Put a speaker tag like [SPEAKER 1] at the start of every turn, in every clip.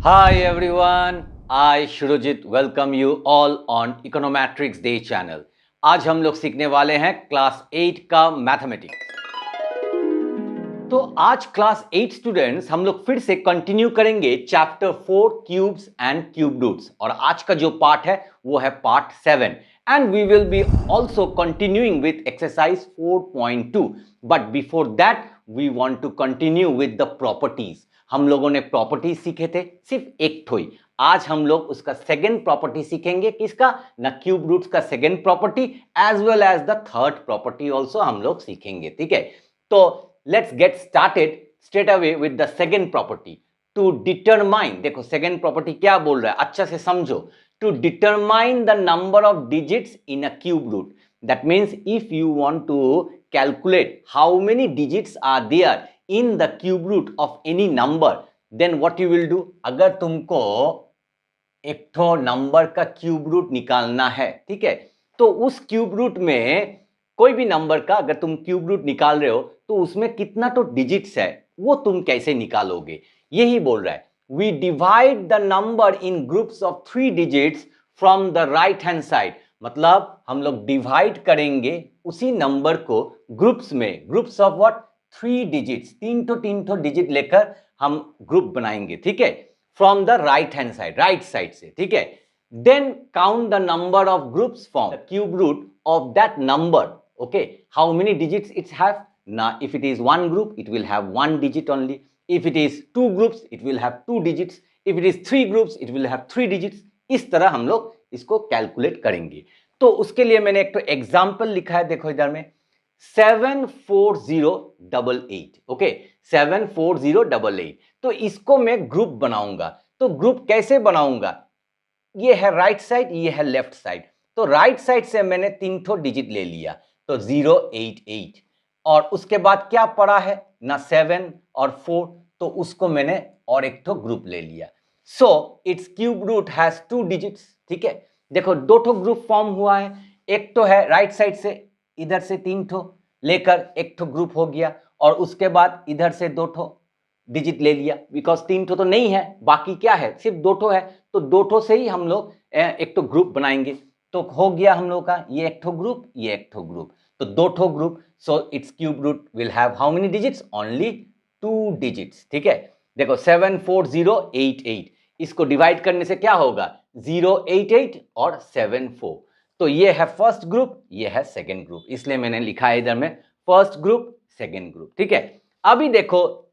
[SPEAKER 1] Hi everyone, I Shurujit welcome you all on Econometrics Day channel. आज हम लोग सीखने वाले हैं क्लास 8 का मैथमेटिक्स। तो आज क्लास 8 स्टूडेंट्स हम लोग फिर से कंटिन्यू करेंगे chapter 4 cubes and cube roots और आज का जो पार्ट है वो है part 7 and we will be also continuing with exercise 4.2 but before that we want to continue with the properties. हम लोगों ने प्रॉपर्टी सीखे थे सिर्फ एक ठोई। आज हम लोग उसका सेकेंड प्रॉपर्टी सीखेंगे, किसका ना क्यूब रूट्स का second property as well as the third property also हम लोग सीखेंगे। ठीक है, तो let's get started straight away with the second property to determine. देखो सेकेंड प्रॉपर्टी क्या बोल रहा है, अच्छा से समझो। To determine the number of digits in a cube root, that means if you want to calculate how many digits are there in the cube root of any number, then what you will do, अगर तुमको एक तो number का cube root निकालना है, ठीक है, तो उस क्यूब रूट में कोई भी नंबर का अगर तुम क्यूब रूट निकाल रहे हो तो उसमें कितना तो डिजिट्स है वो तुम कैसे निकालोगे, यही बोल रहा है। We divide the number in groups of 3 digits from the right hand side, मतलब हम लोग डिवाइड करेंगे उसी नंबर को ग्रुप्स में, ग्रुप्स ऑफ व्हाट 3 डिजिट्स, तीन ठो डिजिट लेकर हम ग्रुप बनाएंगे। ठीक है, from the right hand side, right side से। ठीक है, then count the number of groups from the cube root of that number. Okay, how many digits its have ना, if it is 1 group it will have 1 digit only, if it is 2 groups it will have 2 digits, if it is 3 groups it will have 3 digits। इस तरह हम लोग इसको calculate करेंगे। तो उसके लिए मैंने एक तो एग्जांपल लिखा है, देखो इधर में 74088। ओके, 74088। तो इसको मैं ग्रुप बनाऊंगा। तो ग्रुप कैसे बनाऊंगा, ये है राइट साइड, ये है लेफ्ट साइड। तो राइट साइड से मैंने 3 ठो डिजिट ले लिया, तो 088, और उसके बाद क्या पड़ा है ना 7 और 4, तो उसको मैंने और एक ठो ग्रुप ले लिया। So its cube root has 2 digits. ठीक है, देखो 2 ठो ग्रुप फॉर्म हुआ है, एक तो है राइट साइड से, इधर से 3 ठो लेकर एक ठो ग्रुप हो गया, और उसके बाद इधर से 2 ठो डिजिट ले लिया, बिकॉज 3 ठो तो नहीं है, बाकी क्या है सिर्फ 2 ठो है, तो 2 ठो से ही हम लोग एक तो ग्रुप बनाएंगे। तो हो गया हम लोग का ये एक ठो ग्रुप, ये एक ठो ग्रुप, तो 2 ठो group. So its cube root will have how many digits, only 2 digits. ठीक है, देखो 74088, इसको डिवाइड करने से क्या होगा 088 और 74। तो ये है फर्स्ट ग्रुप, ये है सेकेंड ग्रुप, इसलिए मैंने लिखा है इधर में फर्स्ट ग्रुप सेकेंड ग्रुप। ठीक है, अभी देखो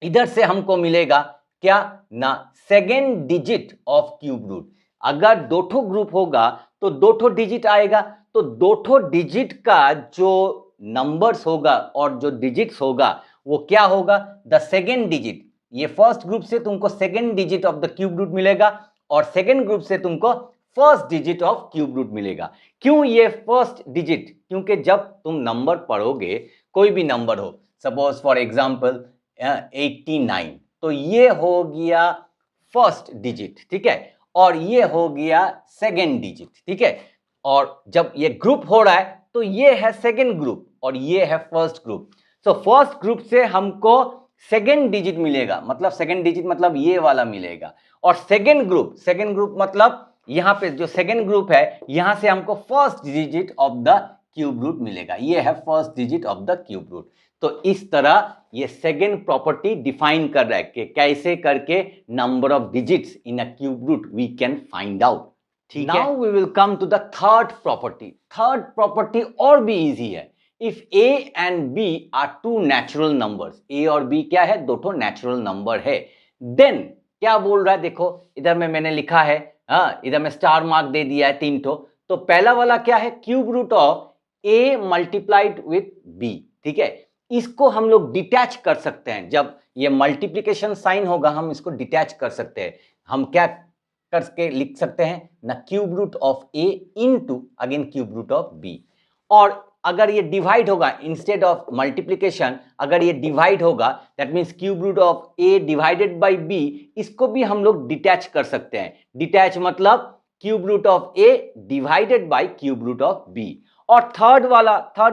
[SPEAKER 1] इधर से हमको मिलेगा क्या ना second digit of cube root. अगर 2 ठो ग्रुप होगा तो 2 ठो डिजिट आएगा, तो 2 ठो डिजिट का जो नंबर्स होगा और जो डिजिट्स होगा वो क्या होगा, द सेकेंड डिजिट। ये फर्स्ट ग्रुप से तुमको second digit of the cube root मिलेगा, और सेकेंड ग्रुप से तुमको first digit of cube root मिलेगा। क्यों ये फर्स्ट डिजिट, क्योंकि जब तुम नंबर पढ़ोगे, कोई भी नंबर हो, सपोज फॉर एग्जांपल 89, तो ये हो गया फर्स्ट डिजिट। ठीक है, और ये हो गया सेकेंड डिजिट। ठीक है, और जब ये ग्रुप हो रहा है तो ये है सेकेंड ग्रुप और ये है first group. So first group से हमको सेकेंड डिजिट मिलेगा, मतलब सेकेंड डिजिट मतलब ये वाला मिलेगा, और सेकेंड ग्रुप मतलब यहां पे जो सेकेंड ग्रुप है यहां से हमको first digit of the cube root मिलेगा, ये है first digit of the cube root. तो इस तरह ये सेकेंड प्रॉपर्टी डिफाइन कर रहा है कि कैसे करके number of digits in a cube root we can find out. ठीक है, now we will come to the third property. Third property और भी इजी है। If A and B are 2 natural numbers, A और बी क्या है, 2 ठो natural number है, देन क्या बोल रहा है, देखो इधर में मैंने लिखा है, इधर में स्टार मार्क दे दिया है 3 ठो। तो पहला वाला क्या है, cube root of A multiplied with B. ठीक है, इसको हम लोग डिटैच कर सकते हैं, जब ये मल्टीप्लिकेशन साइन होगा हम इसको डिटैच कर सकते हैं। हम क्या करके लिख सकते हैं ना, cube root of A into again cube root of B. और अगर ये डिवाइड होगा, इंस्टेड ऑफ मल्टीप्लिकेशन अगर ये डिवाइड होगा, that means cube root of A divided by B, इसको भी हम लोग डिटैच कर सकते हैं। डिटैच मतलब cube root of A divided by cube root of B. और थर्ड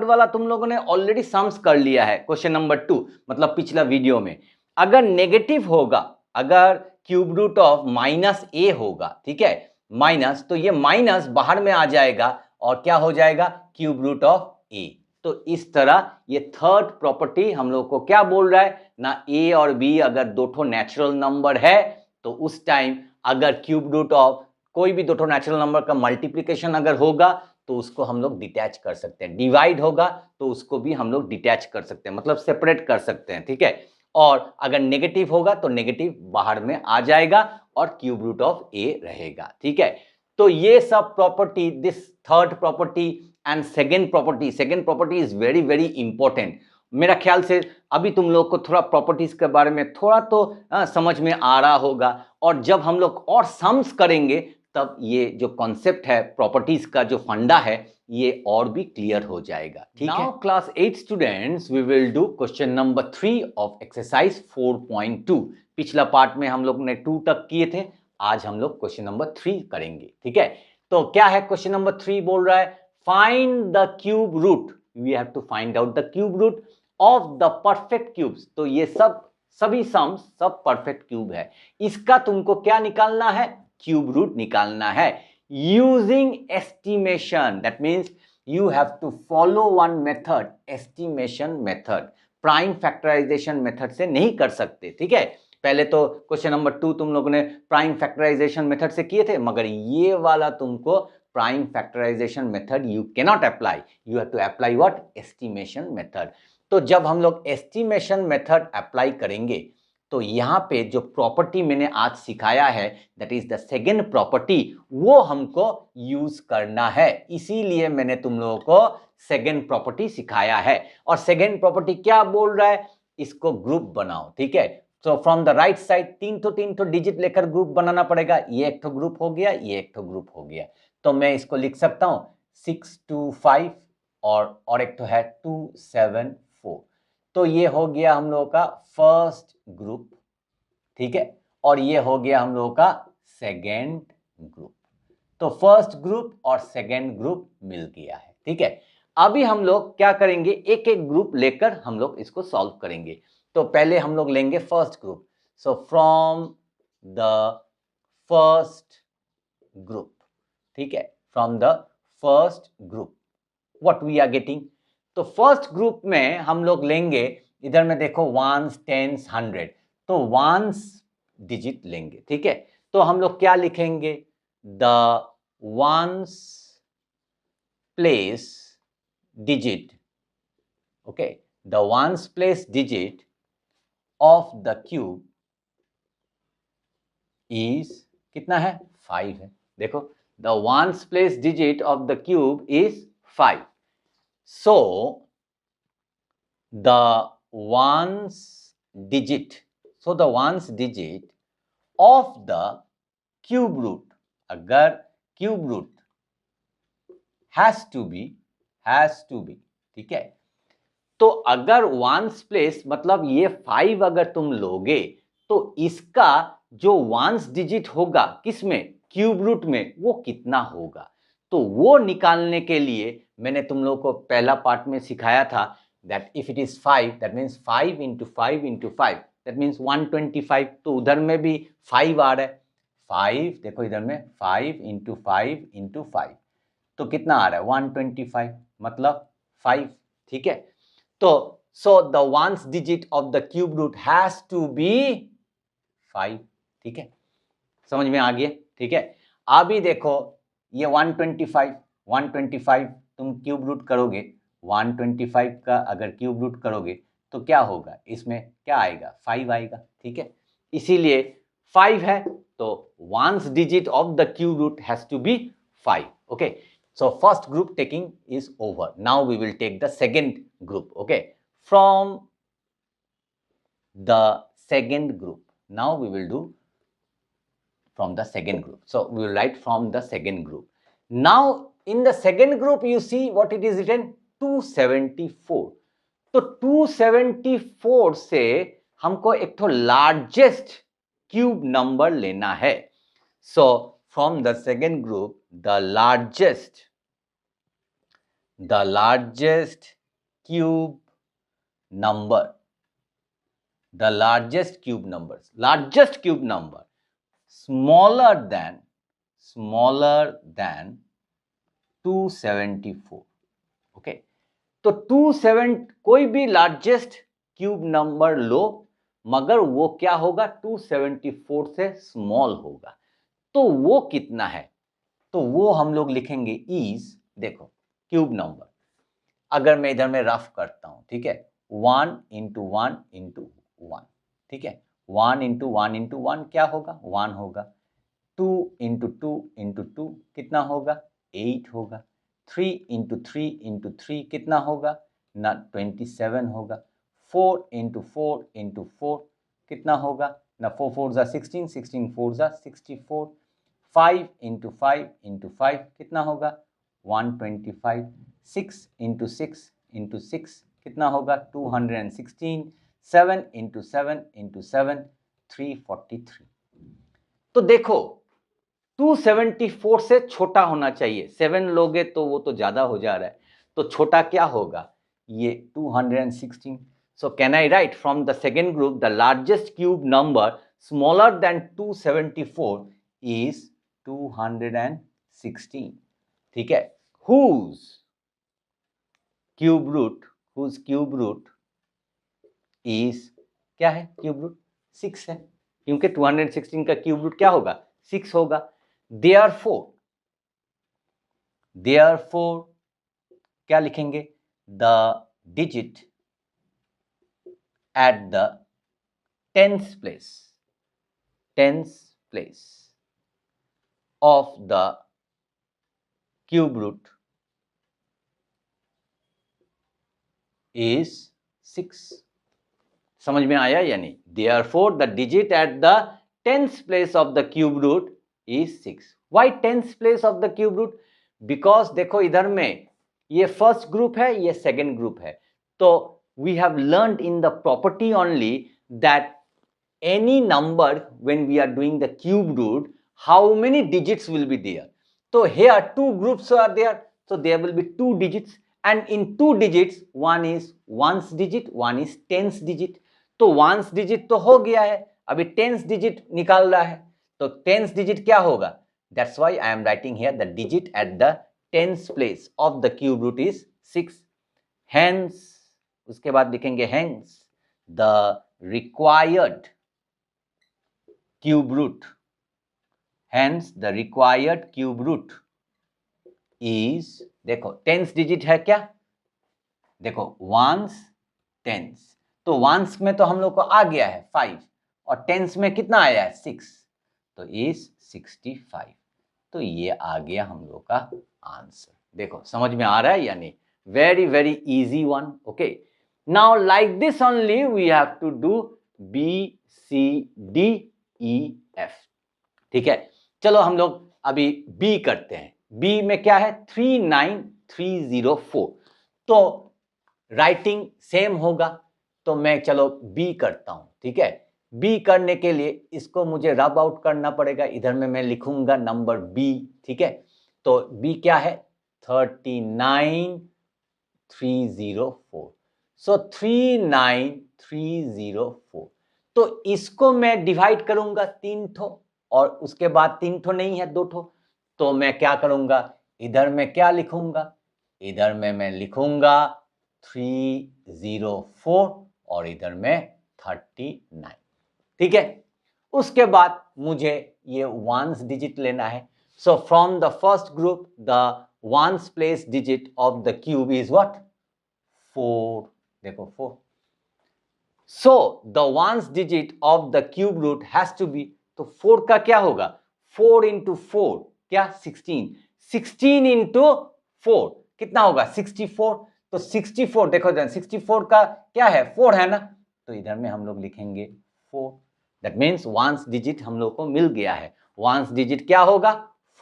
[SPEAKER 1] वाला तुम लोगों ने ऑलरेडी सम्स कर लिया है क्वेश्चन नंबर 2, मतलब पिछला वीडियो में। अगर नेगेटिव होगा, अगर क्यूब रूट ऑफ माइनस ए होगा, ठीक है, माइनस, तो ये माइनस बाहर में आ जाएगा और क्या हो जाएगा, क्यूब रूट ऑफ ए। तो इस तरह ये थर्ड प्रॉपर्टी हम लोग को क्या बोल रहा है ना, ए और बी अगर दो ठो नेचुरल नंबर है तो उस टाइम अगर क्यूब रूट ऑफ कोई भी दो ठो नेचुरल नंबर का मल्टीप्लिकेशन अगर होगा तो उसको हम लोग डिटैच कर सकते हैं, डिवाइड होगा तो उसको भी हम लोग डिटैच कर सकते हैं, मतलब सेपरेट कर सकते हैं, ठीक है। और अगर नेगेटिव होगा तो नेगेटिव बाहर में आ जाएगा और क्यूब रूट ऑफ ए रहेगा, ठीक है। तो ये सब property, this third property and second property is very very important. मेरा ख्याल से अभी तुम लोग को थोड़ा प्रॉपर्टीज के बारे में थोड़ा तो समझ में आ रहा होगा, और जब हम लोग और सम्स करेंगे तब ये जो कॉन्सेप्ट है प्रॉपर्टीज का, जो फंडा है, ये और भी क्लियर हो जाएगा, ठीक है। Now class 8 students, we will do question number 3 of exercise 4.2। पिछला पार्ट में हम लोग ने 2 तक किए थे, आज हम लोग क्वेश्चन नंबर 3 करेंगे, ठीक है। तो क्या है क्वेश्चन नंबर 3, बोल रहा है find the cube root, we have to find out the cube root of the perfect cubes. तो ये सभी सम्स सब परफेक्ट क्यूब है, इसका तुमको क्या निकालना है, क्यूब रूट निकालना है using estimation. That means you have to follow one method, estimation method, prime factorisation method से नहीं कर सकते, ठीक है। पहले तो क्वेश्चन नंबर 2 तुम लोगों ने प्राइम फैक्टराइजेशन मेथड से किए थे, मगर ये वाला तुमको prime factorisation method you cannot apply, you have to apply what, estimation method. तो जब हम लोग एस्टिमेशन मेथड अप्लाई करेंगे तो यहाँ पे जो प्रॉपर्टी मैंने आज सिखाया है, that is the second property, वो हमको यूज करना है, इसीलिए मैंने तुम लोगों को सेकेंड प्रॉपर्टी सिखाया है। और सेकेंड प्रॉपर्टी क्या बोल रहा है, इसको ग्रुप बनाओ, ठीक है। तो फ्रॉम द राइट साइड तीन तो डिजिट लेकर ग्रुप बनाना पड़ेगा, ये एक तो ग्रुप हो गया, ये एक तो ग्रुप हो गया, तो मैं इसको लिख सकता हूं 6 2 5 और एक तो है 2 7 4। तो ये हो गया हम लोगों का फर्स्ट ग्रुप, ठीक है, और ये हो गया हम लोगों का सेकेंड ग्रुप। तो फर्स्ट ग्रुप और सेकेंड ग्रुप मिल गया है, ठीक है। अभी हम लोग क्या करेंगे, एक एक ग्रुप लेकर हम लोग इसको सॉल्व करेंगे। तो पहले हम लोग लेंगे first group, so from the first group, ठीक है, from the first group what we are getting. तो फर्स्ट ग्रुप में हम लोग लेंगे, इधर में देखो वंस टेंस 100, तो वंस डिजिट लेंगे, ठीक है। तो हम लोग क्या लिखेंगे, the ones place digit, okay, the ones place digit of the cube is कितना है, 5 है। देखो the ones place digit of the cube is 5, so the ones digit of the cube root, अगर cube root has to be, ठीक है। तो अगर ones place मतलब ये 5 अगर तुम लोगे तो इसका जो वंस डिजिट होगा किसमें, क्यूब रूट में, वो कितना होगा, तो वो निकालने के लिए मैंने तुम लोगों को पहला पार्ट में सिखाया था that if it is 5 that means 5 into 5 into 5 that means 125। तो उधर में भी 5 आ रहा है, 5 देखो इधर में 5 इंटू 5 इंटू 5, तो कितना आ रहा है 125, मतलब 5, ठीक है। तो so the ones digit of the cube root has to be 5, ठीक है, समझ में आ गया, ठीक है। अभी देखो ये 125 तुम क्यूब रूट करोगे, 125 का अगर क्यूब रूट करोगे तो क्या होगा, इसमें क्या आएगा, 5 आएगा, ठीक है। इसीलिए 5 है, तो ones digit of the cube root has to be 5, okay. So first group taking is over. Now we will take the second group, okay, from the second group. Now we will do from the second group. So we will write from the second group. Now in the second group you see what it is written, 274. तो 274 से हमको एक तो largest cube number लेना है। So from the second group the largest cube number, largest cube number smaller than 274. Okay, तो 27 कोई भी लार्जेस्ट क्यूब नंबर लो, मगर वो क्या होगा, 274 से स्मॉल होगा। तो वो कितना है, तो वो हम लोग लिखेंगे इज, देखो क्यूब नंबर, अगर मैं इधर में रफ करता हूं, ठीक है, 1 इंटू 1 इंटू 1, ठीक है, 1 इंटू 1 इंटू 1 क्या होगा, 1 होगा। 2 इंटू 2 इंटू 2 कितना होगा, 8 होगा। 3 इंटू 3 इंटू 3 कितना होगा ना, 27 होगा। 4 इंटू 4 इंटू 4 कितना होगा ना, 4 4 जा 16, 16 4 जा 64। 5 इंटू 5 इंटू 5 कितना होगा, 125। 6 इंटू 6 इंटू 6 कितना होगा, 216। 7 इंटू 7 इंटू 7 343। तो देखो 274 से छोटा होना चाहिए, 7 लोगे तो वो तो ज्यादा हो जा रहा है, तो छोटा क्या होगा, ये 216। So can I right from the second group the largest cube number smaller then 274 is 216, ठीक है। whose क्यूब रूट इज, क्या है, क्यूब रूट 6 है, क्योंकि 216 का क्यूब रूट क्या होगा, 6 होगा। Therefore क्या लिखेंगे, the digit at the tenth place of the cube root is 6। समझ में आया या नहीं? Therefore the digit at the 10th place of the cube root is 6. Why 10th place of the cube root? Because देखो इधर में ये first group है, ये सेकेंड ग्रुप है, तो we have learned in the property only that any number when we are doing the cube root, how many digits will be there. So here two groups are there, so there will be 2 digits, and in 2 digits one is ones digit, one is tens digit. तो ones digit तो हो गया है, अभी tens digit निकाल रहा है, तो टेंस डिजिट क्या होगा, that's why I am writing here the digit at the tens place of the cube root is 6। Hence, उसके बाद लिखेंगे hence the required cube root, hence the required cube root is, देखो tens digit है क्या, देखो ones tens, तो once में तो हम लोग को आ गया है 5, और टेंस में कितना आया है 6, तो इज 65। तो ये आ गया हम लोग का आंसर। देखो समझ में आ रहा है या नहीं, very very easy one. Okay, now like this only we have to do B C D E F, ठीक है। चलो हम लोग अभी बी करते हैं। बी में क्या है, 39304, तो राइटिंग सेम होगा, तो मैं चलो बी करता हूं, ठीक है। बी करने के लिए इसको मुझे रब आउट करना पड़ेगा, इधर में मैं लिखूंगा नंबर बी, ठीक है। तो बी क्या है, 39304, सो 39304, तो इसको मैं डिवाइड करूंगा 3 ठो, और उसके बाद 3 ठो नहीं है, 2 ठो, तो मैं क्या करूंगा, इधर में क्या लिखूंगा, इधर में मैं लिखूंगा 304 और इधर में 39, ठीक है। उसके बाद मुझे ये वंस डिजिट लेना है, so from the first group the ones place digit of the cube is what, 4, देखो 4, so the ones digit of the cube root has to be, तो 4 का क्या होगा, 4 इंटू 4 क्या, 16, 16 इंटू 4 कितना होगा, 64, तो 64 देखो 64 का क्या है, 4 है ना, तो इधर में हम लोग लिखेंगे 4, दैट मीन्स वंस डिजिट हम लोग को मिल गया है। वंस डिजिट क्या होगा,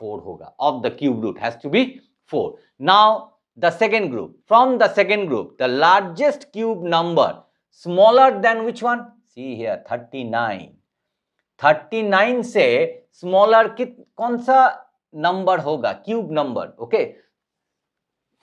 [SPEAKER 1] 4 होगा, of the cube root has to be 4। Now the second group, from the second group the largest cube number smaller than which one, see here 39, 39 से smaller कौन सा नंबर होगा, क्यूब नंबर, ओके,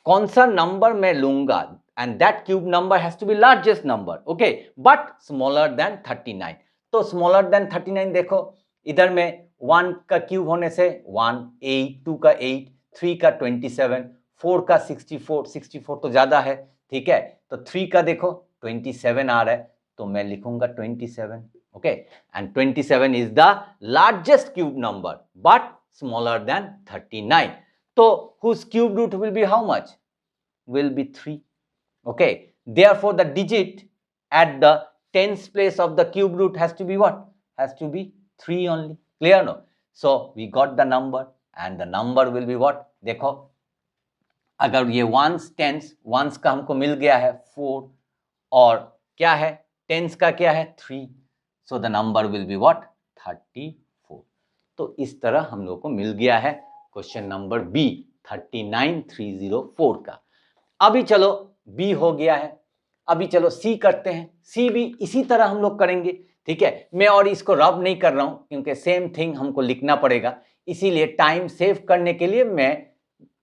[SPEAKER 1] कौन सा number मैं लूंगा, and that cube number has to be largest number, okay, but smaller than 39, तो smaller than 39 देखो इधर में 1 का क्यूब होने से 1, 8, 2 का 8, 3 का 27, 4 का 64, 64 तो ज्यादा है, ठीक है, तो 3 का देखो 27 आ रहा है, तो मैं लिखूंगा 27, okay, and 27 is the largest cube number but smaller than 39. तो whose cube root will be how much? Will be 3. Okay, therefore the digit at the tens place of the cube root has to be what? Has to be 3 only. Clear no? So we got the number and the number will be what? देखो अगर ये ones tens, ones का हमको मिल गया है 4 और क्या है tens का क्या है 3, so the number will be what? 34. तो इस तरह हम लोग को मिल गया है क्वेश्चन नंबर बी 39304 का. अभी चलो बी हो गया है, अभी चलो सी करते हैं. सी भी इसी तरह हम लोग करेंगे, ठीक है. मैं और इसको रब नहीं कर रहा हूं क्योंकि सेम थिंग हमको लिखना पड़ेगा, इसीलिए टाइम सेव करने के लिए मैं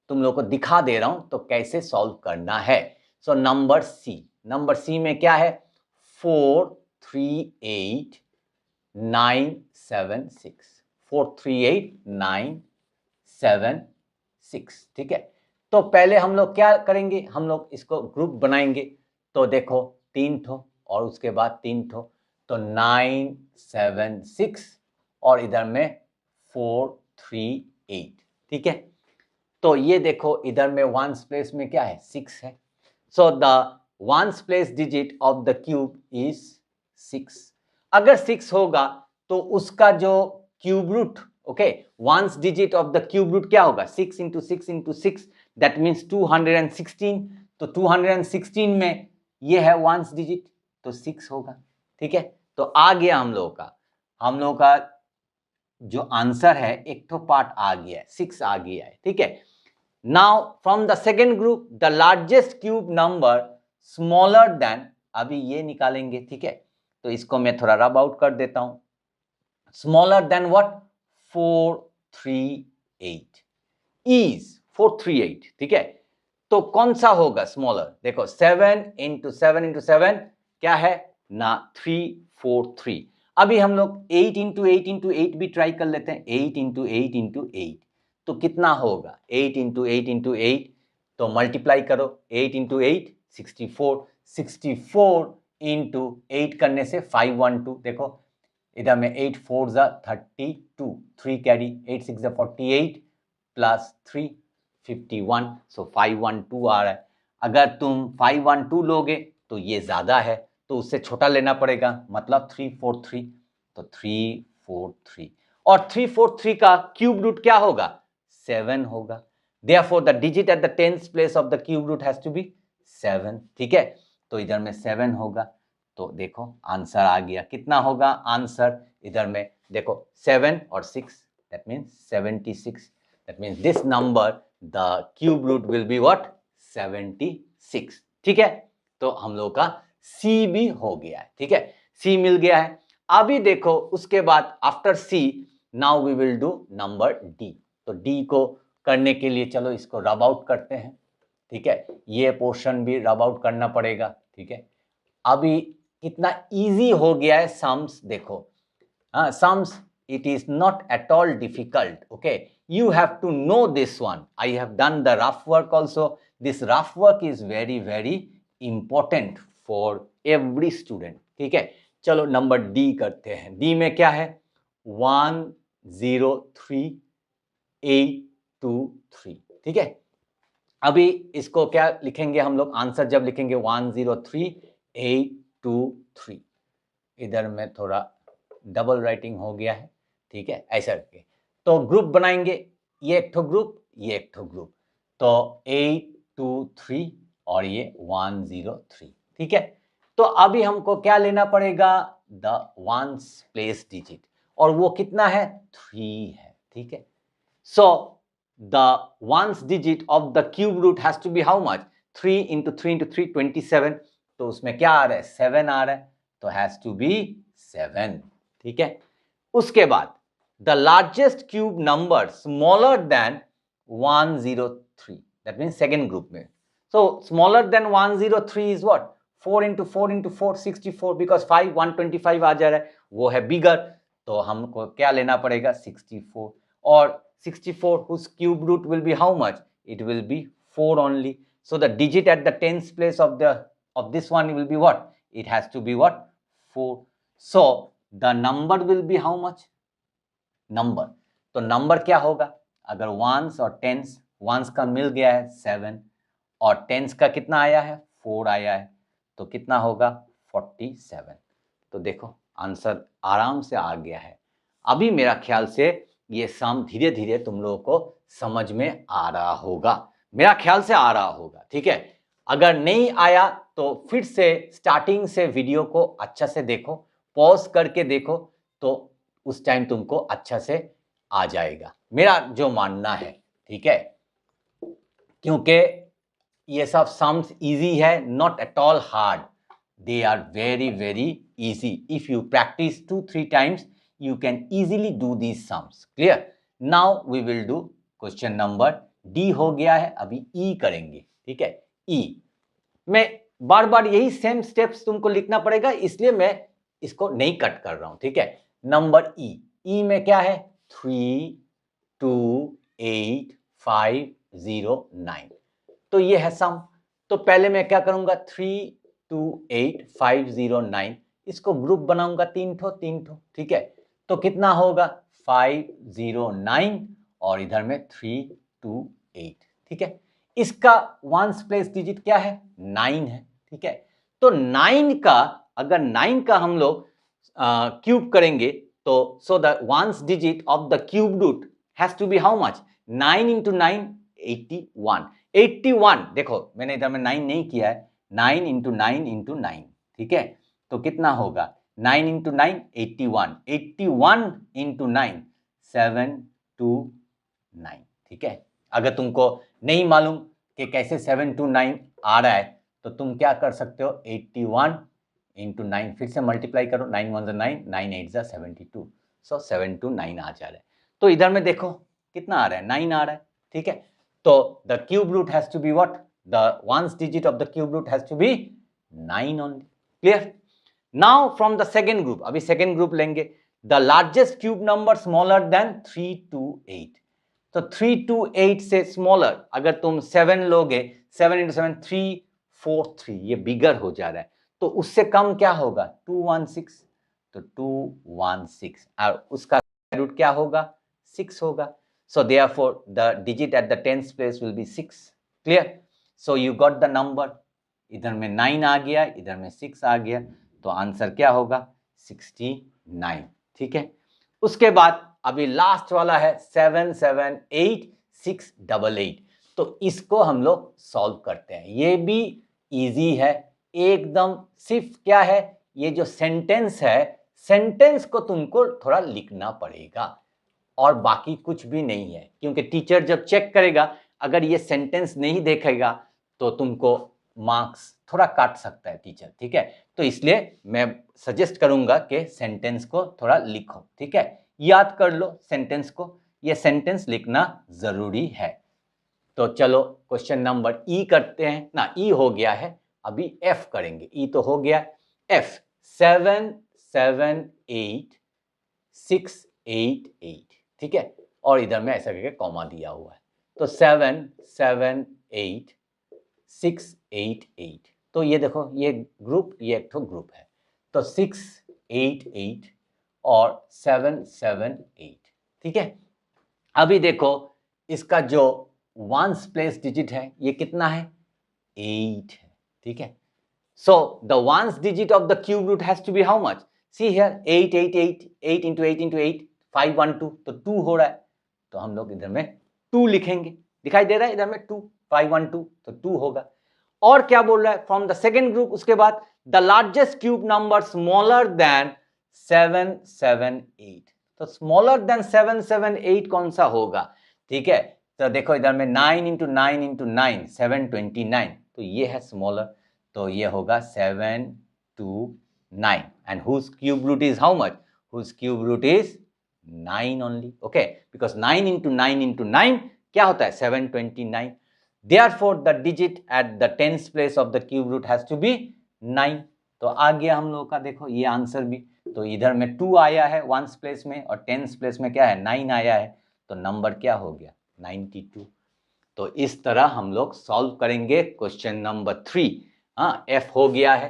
[SPEAKER 1] तुम लोग को दिखा दे रहा हूं तो कैसे सॉल्व करना है. सो नंबर सी में क्या है 438976, 438976, ठीक है. तो पहले हम लोग क्या करेंगे, हम लोग इसको ग्रुप बनाएंगे. तो देखो 3 ठो और उसके बाद 3 ठो, तो 976 और इधर में 438, ठीक है. तो ये देखो इधर में वंस प्लेस में क्या है 6 है. So the ones place digit of the cube is 6. अगर 6 होगा तो उसका जो cube root, okay, ones digit of the cube root क्या होगा 6 इंटू 6 इंटू 6, दैट मीन्स 216. तो 216 में ये है वंस डिजिट तो 6 होगा, ठीक है. तो आ गया हम लोग का जो आंसर है एक तो पार्ट आ गया है 6 आ गया है, ठीक है. Now from the second group the largest cube number smaller then, अभी ये निकालेंगे, ठीक है. तो इसको मैं थोड़ा रब आउट कर देता हूं. स्मॉलर देन व्हाट 438 इज 438, ठीक है. तो कौन सा होगा स्मॉलर, देखो 7 इंटू 7 इंटू 7 क्या है ना 343. अभी हम लोग 8 इंटू 8 इंटू 8 भी ट्राई कर लेते हैं. 8 इंटू 8 इंटू 8 तो कितना होगा 8 इंटू 8 इंटू 8, तो मल्टीप्लाई करो 8 इंटू 8 64, 64 इंटू 8 करने से 512. देखो इधर में 8 4 जा 32, 3 कैरी 8 6 जा 48 प्लस 3 51, सो 512 आ रहा है. अगर तुम 512 लोगे तो ये ज्यादा है तो उससे छोटा लेना पड़ेगा, मतलब 343. तो 343 और 343 का क्यूब रूट क्या होगा 7 होगा. Therefore the digit at the tens place of the cube root has to be 7, ठीक है. तो इधर में 7 होगा. तो देखो आंसर आ गया. कितना होगा आंसर, इधर में देखो 7 और 6, that means 76. That means this number the cube root will be what 76, ठीक है. तो हम लोग का सी भी हो गया है, ठीक है. सी मिल गया है. अभी देखो उसके बाद after C now we will do number D. तो डी को करने के लिए चलो इसको रब आउट करते हैं, ठीक है. ये पोर्शन भी रब आउट करना पड़ेगा, ठीक है. अभी कितना इजी हो गया है सम्स, देखो sums it is not at all difficult, okay. You have to know this one. I have done the rough work also. This rough work is very very important for every student, ठीक है. चलो number D करते हैं. D में क्या है 103823, ठीक है. अभी इसको क्या लिखेंगे हम लोग, आंसर जब लिखेंगे 103823, इधर में थोड़ा डबल राइटिंग हो गया है, ठीक है, ऐसा करके. तो ग्रुप बनाएंगे, ये एक ठो ग्रुप, ये एक ठो ग्रुप. तो 823 और ये 103, ठीक है. तो अभी हमको क्या लेना पड़ेगा द वंस प्लेस डिजिट, और वो कितना है 3 है, ठीक है. So the ones digit of the cube root has to be how much 3 into 3 into 3 27. तो उसमें क्या आ रहा है 7 आ रहा है, तो हैज टू बी 7, ठीक है. उसके बाद the largest cube number smaller than 103, that means second group में. So smaller than 103 is what 4 into 4 into 4 64, because 5 125 आ जा रहा है, वो है बिगर. तो तो हमको क्या लेना पड़ेगा 64, और 64 whose cube root will be how much? It will be 4 only. So the digit at the tens place of this one will be what? It has to be what? 4. So the number will be how much? Number. तो number क्या होगा? अगर once और tense, once का मिल गया है 7 और tense का कितना आया है 4 आया है, तो कितना होगा 47। तो देखो आंसर आराम से आ गया है। अभी मेरा ख्याल से ये सम धीरे धीरे तुम लोगों को समझ में आ रहा होगा, मेरा ख्याल से आ रहा होगा, ठीक है। अगर नहीं आया तो फिर से स्टार्टिंग से वीडियो को अच्छा से देखो, पॉज करके देखो, तो उस टाइम तुमको अच्छा से आ जाएगा, मेरा जो मानना है, ठीक है। क्योंकि ये सब सम्स इजी है, not at all hard, they are very easy. If you practice 2-3 times you can easily do these sums. Clear? Now we will do question number D हो गया है, अभी E करेंगे, ठीक है। E मैं बार बार यही सेम स्टेप्स तुमको लिखना पड़ेगा, इसलिए मैं इसको नहीं कट कर रहा हूं, ठीक है। नंबर E में क्या है 3 2 8 5 0 9, तो ये है सम। तो पहले मैं क्या करूंगा 3 2 8 5 0 9, इसको ग्रुप बनाऊंगा 3 ठो, ठीक है। तो कितना होगा 5 0 9 और इधर में 3 2 8, ठीक है। इसका वंस प्लेस डिजिट क्या है 9 है, ठीक है। तो 9 का, अगर 9 का हम लोग क्यूब करेंगे तो so the ones digit of the cube root has to be how much 9 into 9 81। 81 देखो मैंने इधर में 9 नहीं किया है, 9 into 9 into 9, ठीक है। तो कितना होगा 9 into 9 81, 81 into 9 729, ठीक है। अगर तुमको नहीं मालूम कि कैसे 729 आ रहा है तो तुम क्या कर सकते हो 81 into 9 फिर से मल्टीप्लाई करो, 9 1 9, 9 8 72, सो 729 आ जा रहा है। तो इधर में देखो कितना आ रहा है 9 आ रहा है, ठीक है। तो the cube root has to be what, the ones digit of the cube root has to be 9 only. Clear? Now from the second group, अभी second group लेंगे, the largest cube number smaller than 3 to 8। तो 3 to 8 से smaller अगर तुम 7 लोगे, 7 into 7 343, ये बिगर हो जा रहा है, तो उससे कम क्या होगा 216, तो 216 और उसका रूट क्या होगा 6 होगा। So therefore the digit at the tens place will be 6. Clear? So you got the number, इधर में 9 आ गया, इधर में 6 आ गया, तो आंसर क्या होगा 69, ठीक है। उसके बाद अभी लास्ट वाला है 778688, तो इसको हम लोग सॉल्व करते हैं। ये भी इजी है एकदम, सिर्फ क्या है ये जो सेंटेंस है, सेंटेंस को तुमको थोड़ा लिखना पड़ेगा और बाकी कुछ भी नहीं है, क्योंकि टीचर जब चेक करेगा अगर ये सेंटेंस नहीं देखेगा तो तुमको मार्क्स थोड़ा काट सकता है टीचर, ठीक है। तो इसलिए मैं सजेस्ट करूंगा कि सेंटेंस को थोड़ा लिखो, ठीक है, याद कर लो सेंटेंस को, ये सेंटेंस लिखना जरूरी है। तो चलो क्वेश्चन नंबर ई करते हैं ना, ई हो गया है, अभी एफ करेंगे। ई तो हो गया, एफ 778688, ठीक है, और इधर में ऐसा करके कॉमा दिया हुआ है, तो 778688, तो ये देखो ये ग्रुप, ये एक तो ग्रुप है, तो 688 और 778, ठीक है। अभी देखो इसका जो वंस प्लेस डिजिट है ये कितना है 8 है, ठीक है। So the ones digit of the cube root has to be how much, see here 888, 8 into 8 into 8 512, तो 2 हो रहा है, तो हम लोग इधर में 2 लिखेंगे, दिखाई दे रहा है इधर में 2 512, तो 2 होगा। और क्या बोल रहा है फ्रॉम द सेकेंड ग्रुप, उसके बाद the largest cube number smaller then 778, तो स्मॉलर देन 778 कौन सा होगा, ठीक है। तो देखो इधर में 9 into 9 into 9 729, तो ये है स्मॉलर, तो ये होगा 729, and whose cube root is how much, whose cube root is 9 only, okay, because 9 into 9 into 9 क्या होता है 729, therefore the digit at the tens place of the cube root has to be 9। तो आ गया हम लोग का, देखो ये आंसर भी तो इधर में 2 आया है 1s प्लेस में और 10s प्लेस में क्या है 9 आया है, तो नंबर क्या हो गया 92। तो इस तरह हम लोग सॉल्व करेंगे क्वेश्चन नंबर 3। हाँ, एफ हो गया है,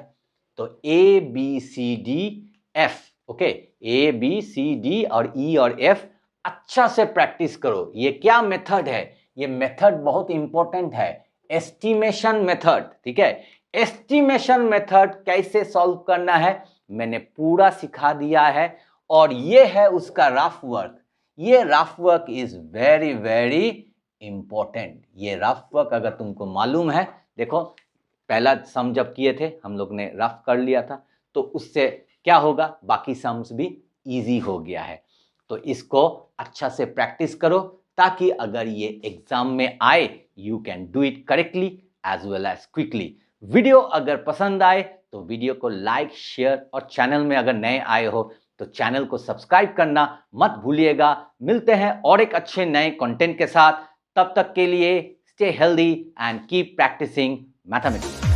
[SPEAKER 1] तो A B C D F, okay, A B C D और ई और एफ अच्छा से प्रैक्टिस करो। ये क्या मेथड है, ये मेथड बहुत इंपॉर्टेंट है, एस्टिमेशन मेथड, ठीक है। एस्टिमेशन मेथड कैसे सॉल्व करना है मैंने पूरा सिखा दिया है, और ये है उसका रफ वर्क। ये rough work is very very important. ये रफ वर्क अगर तुमको मालूम है, देखो पहला सम जब किए थे हम लोग ने रफ कर लिया था, तो उससे क्या होगा बाकी सम्स भी इजी हो गया है। तो इसको अच्छा से प्रैक्टिस करो ताकि अगर ये एग्जाम में आए you can do it correctly as well as quickly. Video अगर पसंद आए तो वीडियो को लाइक शेयर, और चैनल में अगर नए आए हो तो चैनल को सब्सक्राइब करना मत भूलिएगा। मिलते हैं और एक अच्छे नए कंटेंट के साथ, तब तक के लिए stay healthy and keep practising mathematics.